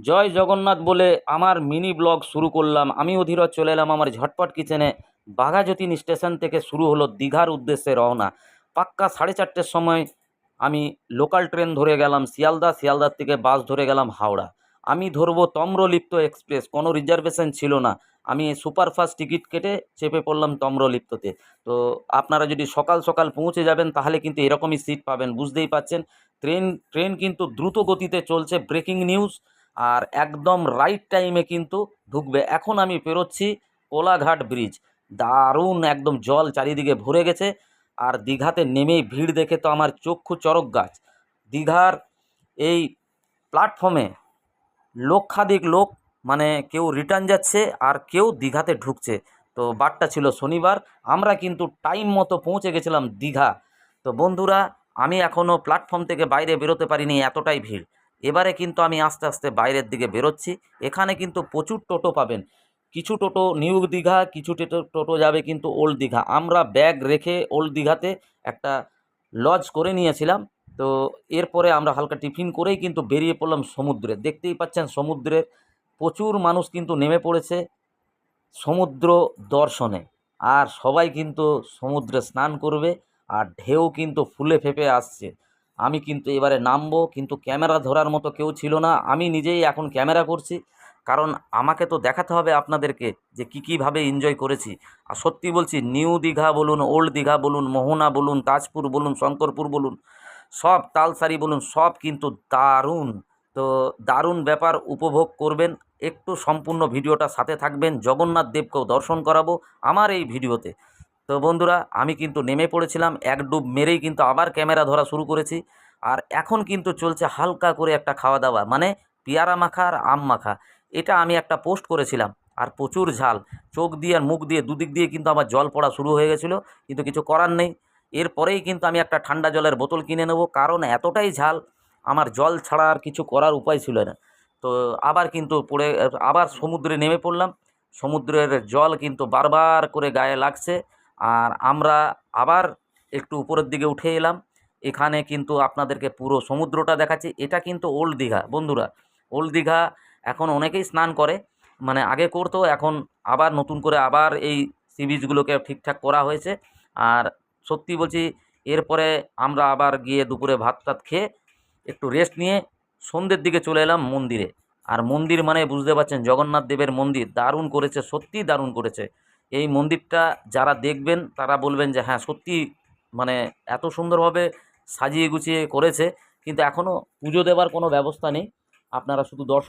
জয় জগন্নাথ বলে আমার mini blog শুরু করলাম। আমি অধীরজ চলে এলাম আমার ঝটপট কিচেনে। বাঘাযতীন স্টেশন থেকে শুরু হলো দীঘার উদ্দেশ্যে রওনা। পাক্কা 4:30-র সময় আমি লোকাল ট্রেন ধরে গেলাম শিয়ালদা, শিয়ালদার থেকে বাস ধরে গেলাম হাওড়া। আমি ধরবো তম্রলিপ্ত এক্সপ্রেস, কোনো রিজার্ভেশন ছিল না। আমি সুপারফাস্ট টিকিট কেটে চেপে পড়লাম তম্রলিপ্ততে। তো আপনারা যদি সকাল সকাল পৌঁছে যাবেন তাহলে কিন্তু এরকমই সিট পাবেন, বুঝতেই পাচ্ছেন। ট্রেন ট্রেন কিন্তু দ্রুত গতিতে চলছে, ব্রেকিং নিউজ। আর একদম রাইট টাইমে কিন্তু ঢুকবে। এখন আমি পেরোচ্ছি কোলাঘাট ব্রিজ। দারুণ, একদম জল চারিদিকে ভরে গেছে। আর দীঘাতে নেমেই ভিড় দেখে তো আমার চক্ষু চড়ক গাছ। দীঘার এই প্ল্যাটফর্মে লক্ষাধিক লোক, মানে কেউ রিটার্ন যাচ্ছে আর কেউ দীঘাতে ঢুকছে। তো বারটা ছিল শনিবার, আমরা কিন্তু টাইম মতো পৌঁছে গেছিলাম দীঘা। তো বন্ধুরা, আমি এখনও প্ল্যাটফর্ম থেকে বাইরে বেরোতে পারিনি, এতটাই ভিড়। এবারে কিন্তু আমি আস্তে আস্তে বাইরের দিকে বেরোচ্ছি। এখানে কিন্তু প্রচুর টোটো পাবেন। কিছু টোটো নিউ দীঘা, কিছু টোটো টোটো যাবে কিন্তু ওল্ড দীঘা। আমরা ব্যাগ রেখে ওল্ড দীঘাতে একটা লজ করে নিয়েছিলাম। তো এরপরে আমরা হালকা টিফিন করেই কিন্তু বেরিয়ে পড়লাম সমুদ্রে। দেখতেই পাচ্ছেন সমুদ্রের প্রচুর মানুষ কিন্তু নেমে পড়েছে সমুদ্র দর্শনে। আর সবাই কিন্তু সমুদ্রে স্নান করবে। আর ঢেউ কিন্তু ফুলে ফেঁপে আসছে। আমি কিন্তু এবারে নামবো, কিন্তু ক্যামেরা ধরার মতো কেউ ছিল না। আমি নিজেই এখন ক্যামেরা করছি, কারণ আমাকে তো দেখাতে হবে আপনাদেরকে যে কী কীভাবে এনজয় করেছি। আর সত্যি বলছি, নিউ দীঘা বলুন, ওল্ড দীঘা বলুন, মোহনা বলুন, তাজপুর বলুন, শঙ্করপুর বলুন, সব তালসারি বলুন, সব কিন্তু দারুণ। তো দারুণ ব্যাপার উপভোগ করবেন। একটু সম্পূর্ণ ভিডিওটা সাথে থাকবেন। জগন্নাথ দেবকেও দর্শন করাবো আমার এই ভিডিওতে। তো বন্ধুরা, আমি কিন্তু নেমে পড়েছিলাম, এক ডুব মেরেই কিন্তু আবার ক্যামেরা ধরা শুরু করেছি। আর এখন কিন্তু চলছে হালকা করে একটা খাওয়া দাওয়া, মানে পেয়ারা মাখা আর আম মাখা। এটা আমি একটা পোস্ট করেছিলাম। আর প্রচুর ঝাল, চোখ দিয়ে আর মুখ দিয়ে দুদিক দিয়ে কিন্তু আমার জল পড়া শুরু হয়ে গেছিলো, কিন্তু কিছু করার নেই। এরপরেই কিন্তু আমি একটা ঠান্ডা জলের বোতল কিনে নেব, কারণ এতটাই ঝাল আমার জল ছাড়া আর কিছু করার উপায় ছিল না। তো আবার কিন্তু আবার সমুদ্রে নেমে পড়লাম। সমুদ্রের জল কিন্তু বারবার করে গায়ে লাগছে। আর আমরা আবার একটু উপরের দিকে উঠে এলাম। এখানে কিন্তু আপনাদেরকে পুরো সমুদ্রটা দেখাচ্ছি। এটা কিন্তু ওল্ড দীঘা বন্ধুরা। ওল্ড দীঘা এখন অনেকেই স্নান করে, মানে আগে করতো, এখন আবার নতুন করে আবার এই সি বিচগুলোকে ঠিকঠাক করা হয়েছে। আর সত্যি বলছি, এরপরে আমরা আবার গিয়ে দুপুরে ভাত টাত খেয়ে একটু রেস্ট নিয়ে সন্ধ্যের দিকে চলে এলাম মন্দিরে। আর মন্দির মানে বুঝতে পারছেন, জগন্নাথ দেবের মন্দির দারুণ করেছে, সত্যিই দারুণ করেছে। এই মন্দিরটা যারা দেখবেন তারা বলবেন যে হ্যাঁ সত্যি, মানে এত সুন্দরভাবে সাজিয়ে গুছিয়ে করেছে। কিন্তু এখনও পুজো দেওয়ার কোনো ব্যবস্থা নেই, আপনারা শুধু দর্শন